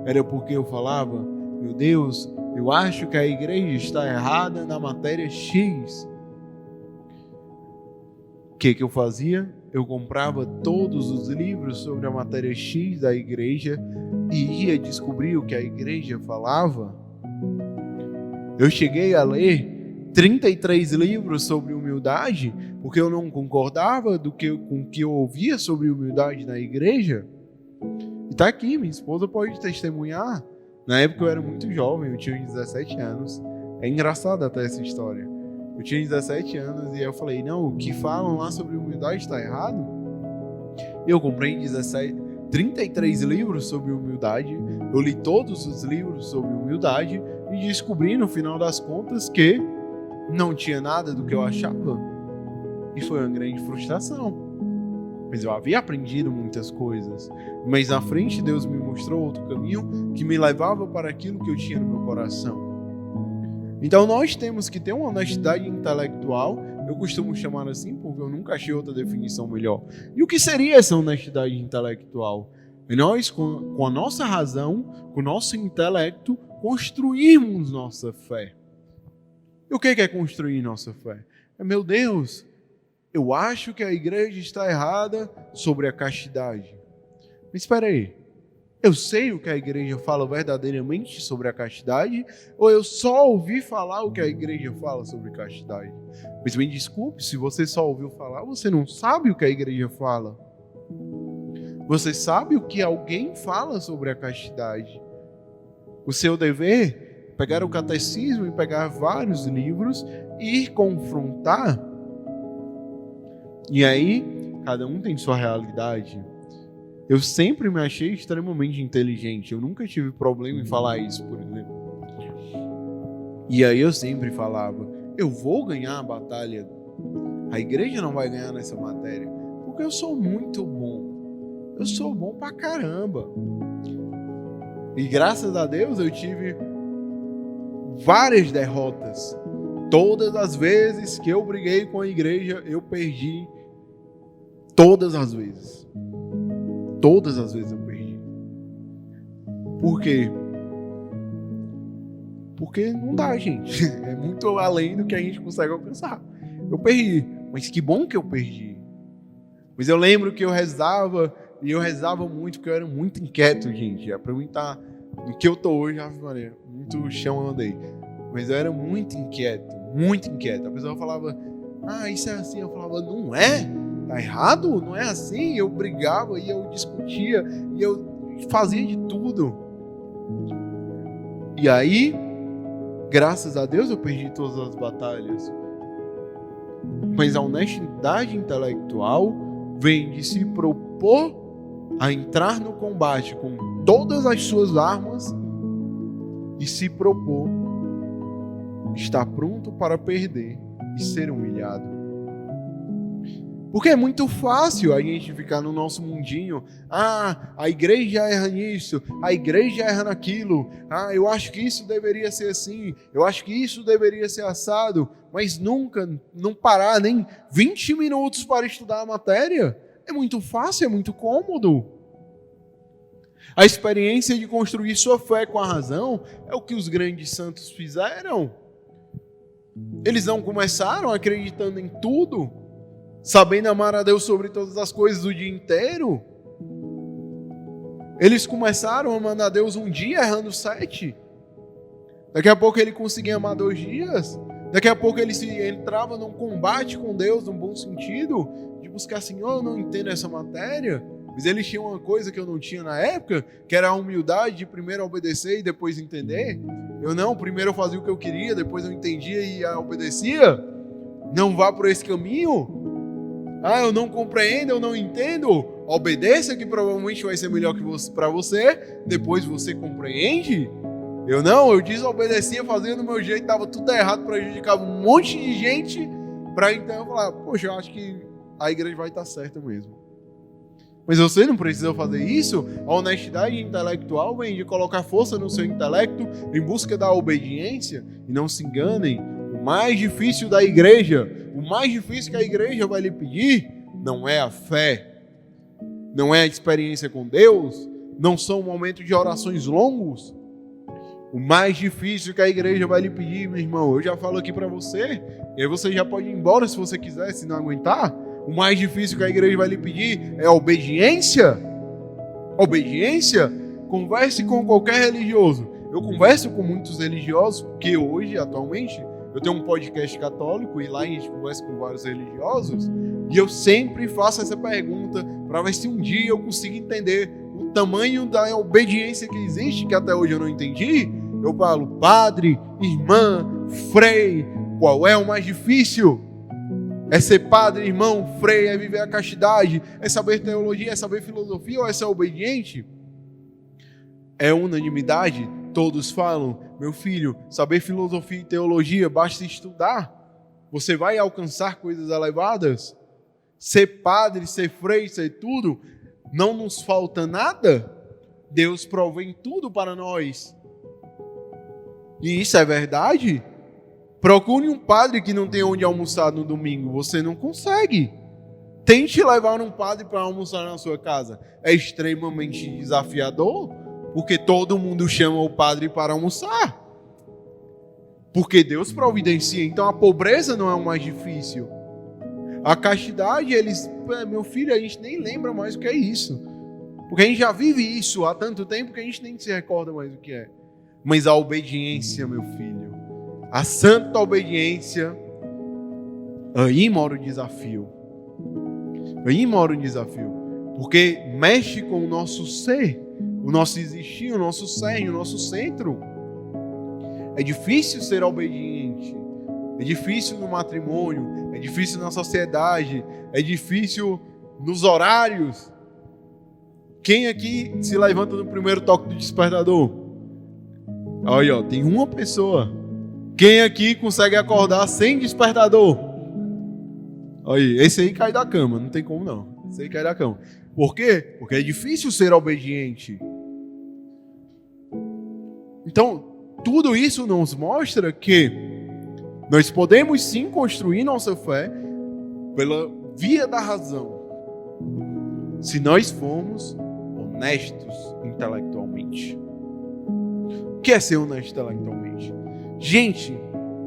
Era porque eu falava, meu Deus, eu acho que a igreja está errada na matéria X. O que eu fazia? Eu comprava todos os livros sobre a matéria X da igreja e ia descobrir o que a igreja falava. Eu cheguei a ler 33 livros sobre humildade, porque eu não concordava com o que eu ouvia sobre humildade na igreja. E tá aqui, minha esposa pode testemunhar. Na época eu era muito jovem, eu tinha 17 anos. É engraçada até essa história. Eu tinha 17 anos e eu falei, não, o que falam lá sobre humildade está errado. Eu comprei 33 livros sobre humildade, eu li todos os livros sobre humildade e descobri no final das contas que não tinha nada do que eu achava. E foi uma grande frustração. Mas eu havia aprendido muitas coisas. Mas na frente Deus me mostrou outro caminho que me levava para aquilo que eu tinha no meu coração. Então nós temos que ter uma honestidade intelectual. Eu costumo chamar assim porque eu nunca achei outra definição melhor. E o que seria essa honestidade intelectual? É nós, com a nossa razão, com o nosso intelecto, construirmos nossa fé. E o que é construir nossa fé? É, meu Deus, eu acho que a igreja está errada sobre a castidade. Mas espera aí, eu sei o que a igreja fala verdadeiramente sobre a castidade ou eu só ouvi falar o que a igreja fala sobre castidade? Mas me desculpe, se você só ouviu falar, você não sabe o que a igreja fala. Você sabe o que alguém fala sobre a castidade. O seu dever é pegar o catecismo e pegar vários livros e ir confrontar. E aí, cada um tem sua realidade. Eu sempre me achei extremamente inteligente. Eu nunca tive problema em falar isso, por exemplo. E aí eu sempre falava, eu vou ganhar a batalha. A igreja não vai ganhar nessa matéria, porque eu sou muito bom. Eu sou bom pra caramba. E graças a Deus eu tive várias derrotas. Todas as vezes que eu briguei com a igreja, eu perdi. Todas as vezes. Todas as vezes eu perdi. Por quê? Porque não dá, gente. É muito além do que a gente consegue alcançar. Eu perdi. Mas que bom que eu perdi. Mas eu lembro que eu rezava, e eu rezava muito, porque eu era muito inquieto, gente. Pra mim estar no que eu tô hoje, Maria, muito chão eu andei. Mas eu era muito inquieto, muito inquieto. A pessoa falava, isso é assim. Eu falava, não é? Tá errado? Não é assim? Eu brigava e eu discutia e eu fazia de tudo. E aí, graças a Deus, eu perdi todas as batalhas. Mas a honestidade intelectual vem de se propor a entrar no combate com todas as suas armas e se propor estar pronto para perder e ser humilhado. Porque é muito fácil a gente ficar no nosso mundinho. A igreja erra nisso, a igreja erra naquilo. Eu acho que isso deveria ser assim, eu acho que isso deveria ser assado. Mas nunca, não parar nem 20 minutos para estudar a matéria. É muito fácil, é muito cômodo. A experiência de construir sua fé com a razão é o que os grandes santos fizeram. Eles não começaram acreditando em tudo, sabendo amar a Deus sobre todas as coisas o dia inteiro. Eles começaram amando a Deus um dia, errando 7. Daqui a pouco ele conseguia amar 2 dias. Daqui a pouco ele entrava num combate com Deus, num bom sentido, de buscar, Senhor, eu não entendo essa matéria. Mas eles tinham uma coisa que eu não tinha na época, que era a humildade de primeiro obedecer e depois entender. Eu não, primeiro eu fazia o que eu queria, depois eu entendia e obedecia. Não vá por esse caminho. Eu não compreendo, eu não entendo. Obedeça, que provavelmente vai ser melhor que para você. Depois você compreende. Eu desobedecia, fazia do meu jeito, estava tudo errado, prejudicava um monte de gente. Para então eu falar, poxa, eu acho que a igreja vai estar certa mesmo. Mas você não precisa fazer isso. A honestidade intelectual vem de colocar força no seu intelecto em busca da obediência. E não se enganem, o mais difícil da igreja, o mais difícil que a igreja vai lhe pedir, não é a fé, não é a experiência com Deus, não são momentos de orações longos. O mais difícil que a igreja vai lhe pedir, meu irmão, eu já falo aqui para você, e aí você já pode ir embora se você quiser, se não aguentar. O mais difícil que a igreja vai lhe pedir é a obediência. Obediência? Converse com qualquer religioso. Eu converso com muitos religiosos, porque hoje, atualmente, eu tenho um podcast católico e lá a gente conversa com vários religiosos, e eu sempre faço essa pergunta para ver se um dia eu consigo entender o tamanho da obediência que existe, que até hoje eu não entendi. Eu falo, padre, irmã, frei, qual é o mais difícil? É ser padre, irmão, frei, é viver a castidade, é saber teologia, é saber filosofia ou é ser obediente? É unanimidade? Todos falam, meu filho, saber filosofia e teologia, basta estudar. Você vai alcançar coisas elevadas. Ser padre, ser frei, ser tudo, não nos falta nada. Deus provém tudo para nós. E isso é verdade? Procure um padre que não tem onde almoçar no domingo. Você não consegue. Tente levar um padre para almoçar na sua casa. É extremamente desafiador, porque todo mundo chama o padre para almoçar. Porque Deus providencia. Então a pobreza não é o mais difícil. A castidade, meu filho, a gente nem lembra mais o que é isso. Porque a gente já vive isso há tanto tempo que a gente nem se recorda mais o que é. Mas a obediência, meu filho, a santa obediência, aí mora o desafio. Aí mora o desafio. Porque mexe com o nosso ser, o nosso existir, o nosso cerne, o nosso centro. É difícil ser obediente. É difícil no matrimônio, é difícil na sociedade, é difícil nos horários. Quem aqui se levanta no primeiro toque do despertador? Olha, tem uma pessoa. Quem aqui consegue acordar sem despertador? Aí, esse aí cai da cama, não tem como não. Esse aí cai da cama. Por quê? Porque é difícil ser obediente. Então, tudo isso nos mostra que nós podemos sim construir nossa fé pela via da razão, se nós formos honestos intelectualmente. O que é ser honesto intelectualmente? Gente,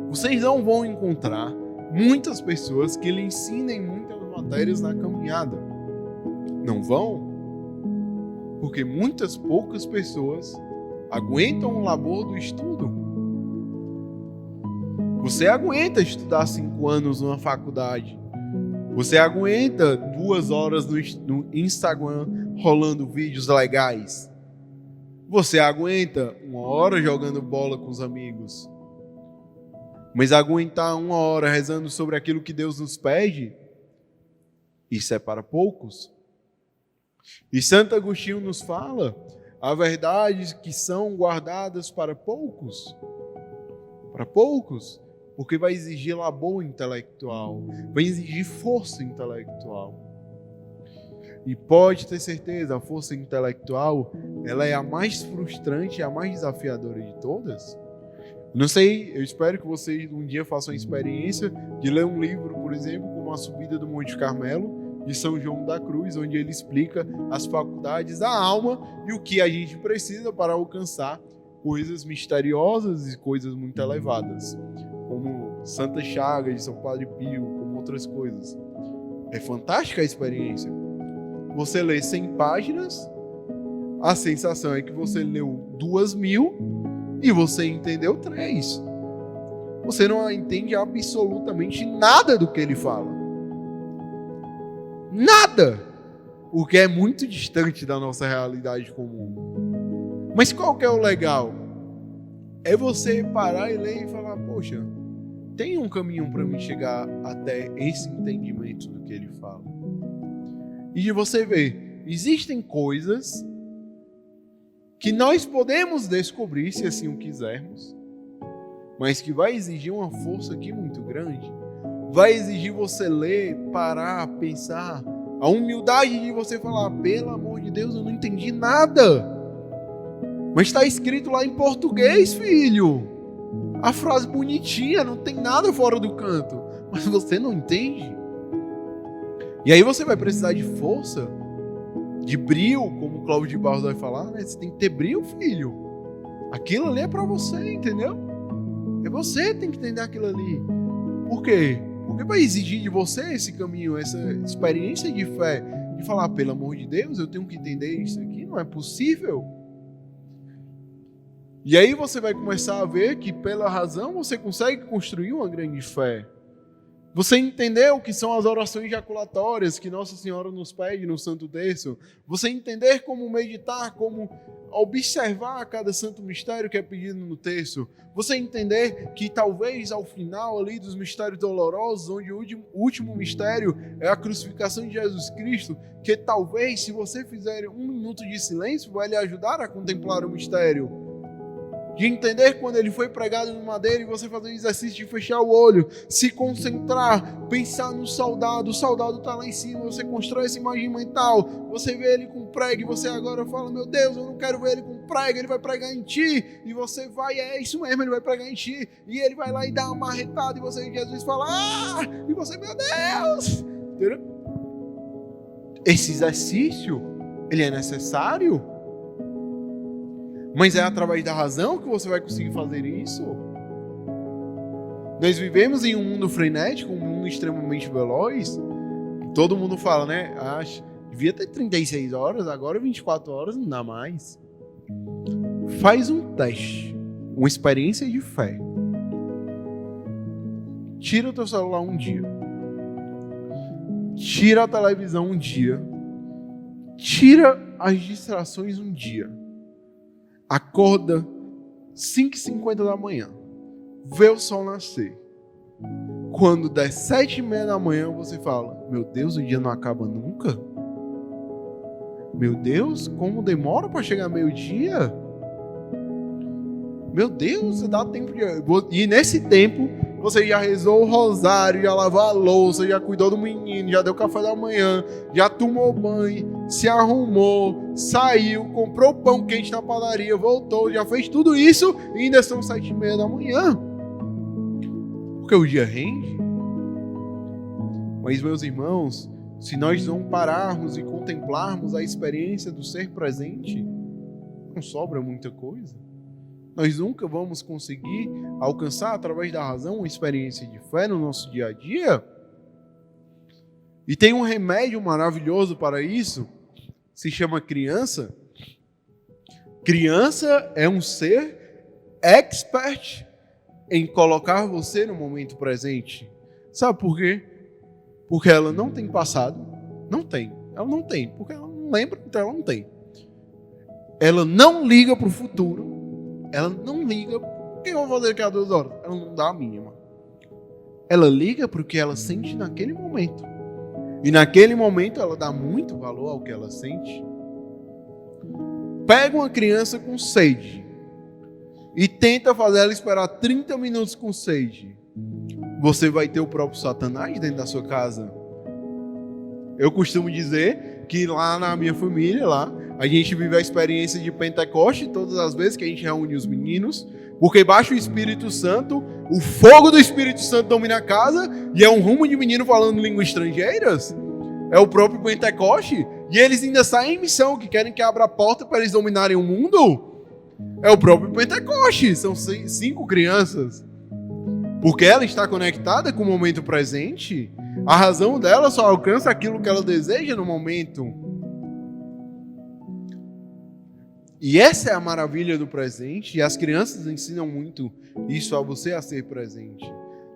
vocês não vão encontrar muitas pessoas que lhe ensinem muitas matérias na caminhada. Não vão? Porque poucas pessoas aguentam o labor do estudo. Você aguenta estudar 5 anos numa faculdade. Você aguenta 2 horas no Instagram rolando vídeos legais. Você aguenta 1 hora jogando bola com os amigos. Mas aguentar 1 hora rezando sobre aquilo que Deus nos pede, isso é para poucos. E Santo Agostinho nos fala, há verdades que são guardadas para poucos. Para poucos. Porque vai exigir labor intelectual, vai exigir força intelectual. E pode ter certeza, a força intelectual, ela é a mais frustrante e a mais desafiadora de todas. Não sei, eu espero que vocês um dia façam a experiência de ler um livro, por exemplo, como A Subida do Monte Carmelo, de São João da Cruz, onde ele explica as faculdades da alma e o que a gente precisa para alcançar coisas misteriosas e coisas muito elevadas, como Santa Chaga de São Padre Pio, como outras coisas. É fantástica a experiência. Você lê 100 páginas, a sensação é que você leu 2.000 e você entendeu 3. Você não entende absolutamente nada do que ele fala. Nada! O que é muito distante da nossa realidade comum. Mas qual que é o legal? É você parar e ler e falar, poxa, tem um caminho para mim chegar até esse entendimento do que ele fala. E de você ver, existem coisas que nós podemos descobrir, se assim o quisermos, mas que vai exigir uma força aqui muito grande. Vai exigir você ler, parar, pensar, a humildade de você falar, pelo amor de Deus, eu não entendi nada. Mas está escrito lá em português, filho. A frase bonitinha, não tem nada fora do canto. Mas você não entende. E aí você vai precisar de força, de brio, como o Cláudio de Barros vai falar, né? Você tem que ter brio, filho. Aquilo ali é para você, entendeu? É você que tem que entender aquilo ali. Por quê? Porque vai exigir de você esse caminho, essa experiência de fé, de falar, pelo amor de Deus, eu tenho que entender isso aqui, não é possível. E aí você vai começar a ver que pela razão você consegue construir uma grande fé. Você entender o que são as orações jaculatórias que Nossa Senhora nos pede no Santo Terço. Você entender como meditar, como observar cada santo mistério que é pedido no terço. Você entender que talvez ao final ali dos mistérios dolorosos, onde o último mistério é a crucificação de Jesus Cristo, que talvez se você fizer 1 minuto de silêncio vai lhe ajudar a contemplar o mistério. De entender quando ele foi pregado no madeiro e você fazer o exercício de fechar o olho, se concentrar, pensar no soldado, o soldado está lá em cima, você constrói essa imagem mental, você vê ele com prego e você agora fala, meu Deus, eu não quero ver ele com prego, ele vai pregar em ti, e você vai, é isso mesmo, ele vai pregar em ti, e ele vai lá e dá uma marretada, e você, Jesus fala, e você, meu Deus, entendeu? Esse exercício, ele é necessário, mas é através da razão que você vai conseguir fazer isso. Nós vivemos em um mundo frenético, um mundo extremamente veloz. Todo mundo fala, né? Devia ter 36 horas, agora 24 horas não dá mais. Faz um teste, uma experiência de fé. Tira o teu celular um dia. Tira a televisão um dia. Tira as distrações um dia. Acorda 5h50 da manhã, vê o sol nascer. Quando der 7h30 da manhã, você fala, meu Deus, o dia não acaba nunca? Meu Deus, como demora para chegar meio-dia? Meu Deus, dá tempo de... E nesse tempo, você já rezou o rosário, já lavou a louça, já cuidou do menino, já deu café da manhã, já tomou banho, se arrumou, saiu, comprou pão quente na padaria, voltou, já fez tudo isso e ainda são 7h30 da manhã. Porque o dia rende. Mas, meus irmãos, se nós não pararmos e contemplarmos a experiência do ser presente, não sobra muita coisa. Nós nunca vamos conseguir alcançar, através da razão, uma experiência de fé no nosso dia a dia. E tem um remédio maravilhoso para isso, se chama criança. Criança é um ser expert em colocar você no momento presente. Sabe por quê? Porque ela não tem passado. Não tem. Ela não tem. Porque ela não lembra, então ela não tem. Ela não liga para o futuro. Ela não liga. O que eu vou fazer daqui a 2 horas? Ela não dá a mínima. Ela liga para o que ela sente naquele momento. E naquele momento ela dá muito valor ao que ela sente. Pega uma criança com sede e tenta fazer ela esperar 30 minutos com sede. Você vai ter o próprio Satanás dentro da sua casa. Eu costumo dizer que lá na minha família, lá, a gente vive a experiência de Pentecoste todas as vezes que a gente reúne os meninos, porque baixa o Espírito Santo, o fogo do Espírito Santo domina a casa, e é um rumo de menino falando línguas estrangeiras. É o próprio Pentecoste, e eles ainda saem em missão, que querem que abra a porta para eles dominarem o mundo. É o próprio Pentecoste, são 5 crianças. Porque ela está conectada com o momento presente, a razão dela só alcança aquilo que ela deseja no momento. E essa é a maravilha do presente, e as crianças ensinam muito isso a você a ser presente.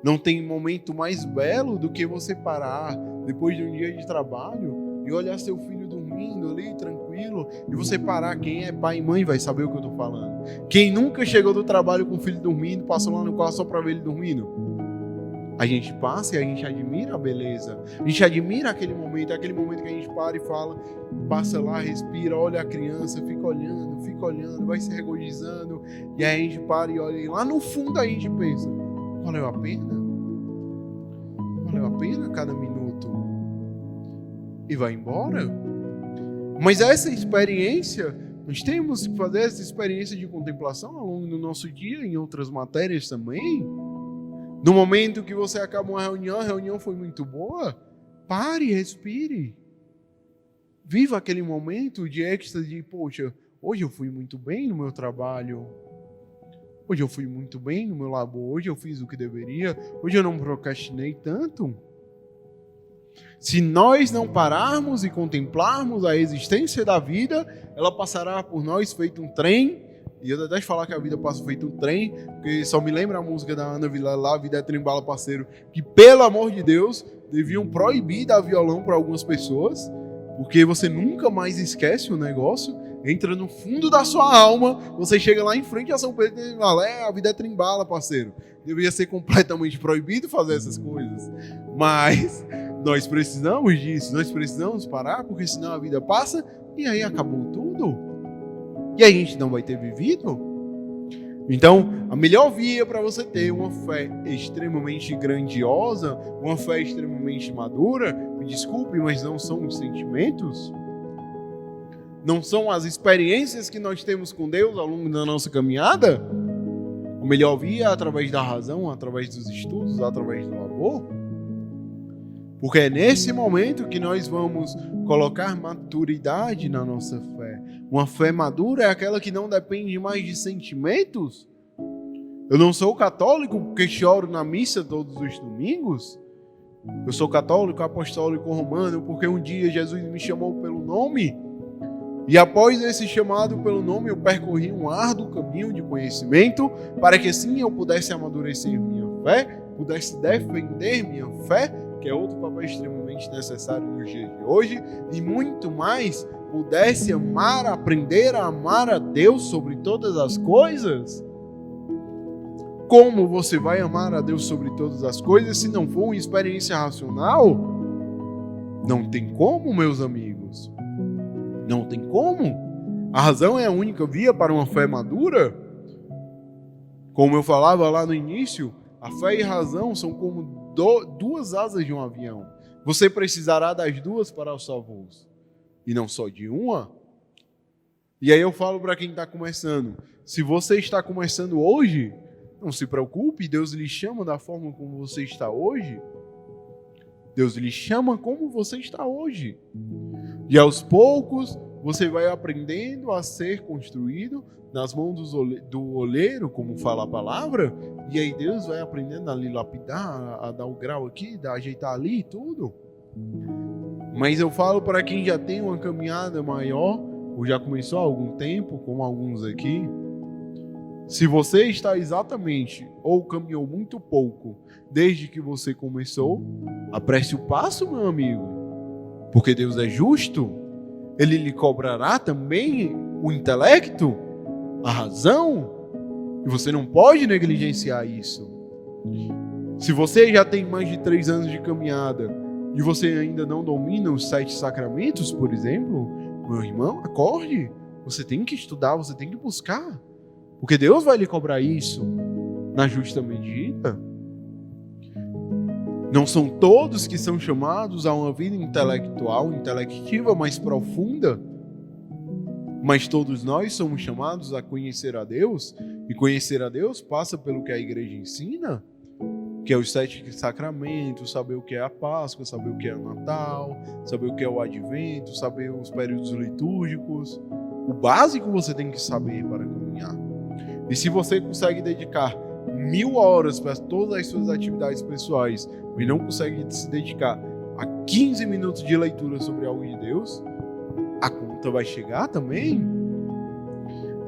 Não tem momento mais belo do que você parar depois de um dia de trabalho e olhar seu filho dormindo ali, tranquilo, e você parar. Quem é pai e mãe vai saber o que eu estou falando. Quem nunca chegou do trabalho com o filho dormindo, passou lá no quarto só para ver ele dormindo? A gente passa e a gente admira a beleza. A gente admira aquele momento que a gente para e fala, passa lá, respira, olha a criança, fica olhando, vai se regozijando, e aí a gente para e olha, e lá no fundo a gente pensa, valeu a pena? Valeu a pena cada minuto? E vai embora? Mas essa experiência, nós temos que fazer essa experiência de contemplação ao longo do nosso dia, em outras matérias também. No momento que você acaba uma reunião, a reunião foi muito boa, pare, respire. Viva aquele momento de êxtase de, poxa, hoje eu fui muito bem no meu trabalho, hoje eu fui muito bem no meu labor, hoje eu fiz o que deveria, hoje eu não procrastinei tanto. Se nós não pararmos e contemplarmos a existência da vida, ela passará por nós feito um trem. E eu detesto falar que a vida passa feito um trem, porque só me lembra a música da Ana Vilela lá, a vida é trem bala, parceiro, que pelo amor de Deus, deviam proibir dar violão para algumas pessoas, porque você nunca mais esquece o negócio, entra no fundo da sua alma, você chega lá em frente a São Pedro e fala, a vida é trem bala, parceiro. Deveria ser completamente proibido fazer essas coisas. Mas nós precisamos disso, nós precisamos parar, porque senão a vida passa e aí acabou tudo. E a gente não vai ter vivido. Então, a melhor via para você ter uma fé extremamente grandiosa, uma fé extremamente madura, me desculpe, mas não são os sentimentos, não são as experiências que nós temos com Deus ao longo da nossa caminhada. A melhor via é através da razão, através dos estudos, através do labor. Porque é nesse momento que nós vamos colocar maturidade na nossa fé. Uma fé madura é aquela que não depende mais de sentimentos. Eu não sou católico porque choro na missa todos os domingos. Eu sou católico, apostólico, romano, porque um dia Jesus me chamou pelo nome. E após esse chamado pelo nome, eu percorri um árduo caminho de conhecimento para que assim eu pudesse amadurecer minha fé, pudesse defender minha fé, que é outro papel extremamente necessário nos dias de hoje, e muito mais, pudesse amar, aprender a amar a Deus sobre todas as coisas. Como você vai amar a Deus sobre todas as coisas se não for uma experiência racional? Não tem como, meus amigos. Não tem como. A razão é a única via para uma fé madura. Como eu falava lá no início, A fé e a razão são como duas asas de um avião. Você precisará das duas para o seu voo, e não só de uma. E aí eu falo para quem está começando, se você está começando hoje, não se preocupe, Deus lhe chama da forma como você está hoje. Deus lhe chama como você está hoje. E aos poucos, você vai aprendendo a ser construído nas mãos do oleiro, como fala a palavra, e aí Deus vai aprendendo a lhe lapidar, a dar o grau aqui, a ajeitar ali e tudo. Mas eu falo para quem já tem uma caminhada maior, ou já começou há algum tempo, como alguns aqui, se você está exatamente, ou caminhou muito pouco, desde que você começou, apresse o passo, meu amigo, porque Deus é justo, Ele lhe cobrará também o intelecto, a razão, e você não pode negligenciar isso. Se você já tem mais de 3 anos de caminhada, e você ainda não domina os 7 sacramentos, por exemplo, meu irmão, acorde, você tem que estudar, você tem que buscar, porque Deus vai lhe cobrar isso na justa medida. Não são todos que são chamados a uma vida intelectual, intelectiva mais profunda, mas todos nós somos chamados a conhecer a Deus, e conhecer a Deus passa pelo que a igreja ensina, que é os 7 sacramentos, saber o que é a Páscoa, saber o que é o Natal, saber o que é o Advento, saber os períodos litúrgicos. O básico você tem que saber para caminhar. E se você consegue dedicar 1000 horas para todas as suas atividades pessoais, mas não consegue se dedicar a 15 minutos de leitura sobre algo de Deus, a conta vai chegar também.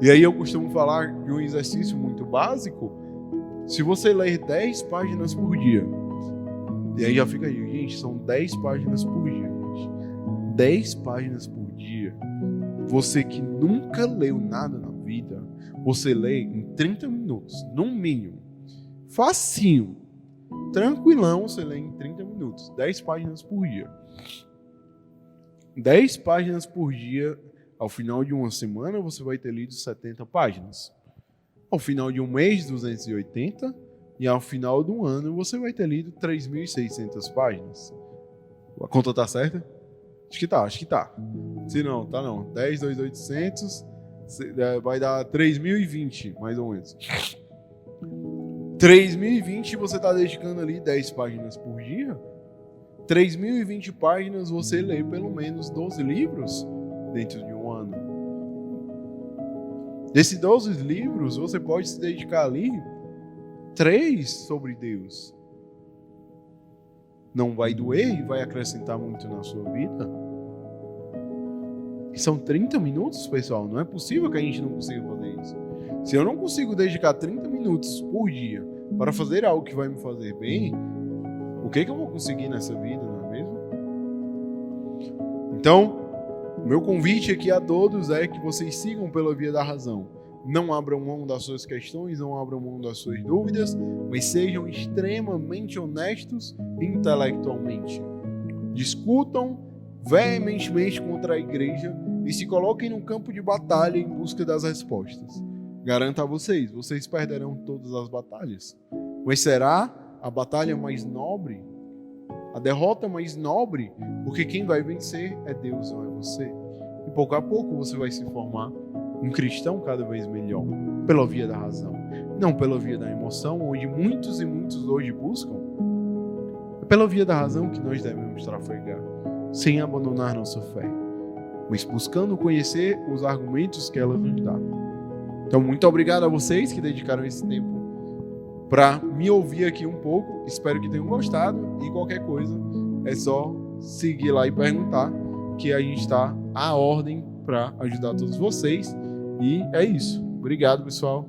E aí eu costumo falar de um exercício muito básico. Se você ler 10 páginas por dia, e aí já fica aí, gente, são 10 páginas por dia, gente. 10 páginas por dia. Você que nunca leu nada na vida, você lê em 30 minutos, no mínimo. Facinho. Tranquilão, você lê em 30 minutos. 10 páginas por dia. 10 páginas por dia, ao final de uma semana, você vai ter lido 70 páginas. Ao final de um mês, 280. E ao final de um ano, você vai ter lido 3.600 páginas. A conta tá certa? Acho que tá. Se não, tá não. 10, 2, 800, vai dar 3.020, mais ou menos. 3.020 você tá dedicando ali 10 páginas por dia. 3.020 páginas você lê pelo menos 12 livros dentro de um ano. Desses 12 livros, você pode se dedicar ali 3 sobre Deus. Não vai doer e vai acrescentar muito na sua vida. E são 30 minutos, pessoal. Não é possível que a gente não consiga fazer isso. Se eu não consigo dedicar 30 minutos por dia para fazer algo que vai me fazer bem, o que eu vou conseguir nessa vida, não é mesmo? Então, o meu convite aqui a todos é que vocês sigam pela via da razão. Não abram mão das suas questões, não abram mão das suas dúvidas, mas sejam extremamente honestos intelectualmente. Discutam veementemente contra a igreja e se coloquem num campo de batalha em busca das respostas. Garanto a vocês, vocês perderão todas as batalhas, mas será a batalha mais nobre, a derrota mais nobre, porque quem vai vencer é Deus, não é você. E pouco a pouco você vai se formar um cristão cada vez melhor, pela via da razão, não pela via da emoção, onde muitos e muitos hoje buscam. É pela via da razão que nós devemos trafegar, sem abandonar nossa fé, mas buscando conhecer os argumentos que ela nos dá. Então, muito obrigado a vocês que dedicaram esse tempo para me ouvir aqui um pouco. Espero que tenham gostado e qualquer coisa é só seguir lá e perguntar, que a gente está à ordem para ajudar todos vocês. E é isso. Obrigado, pessoal.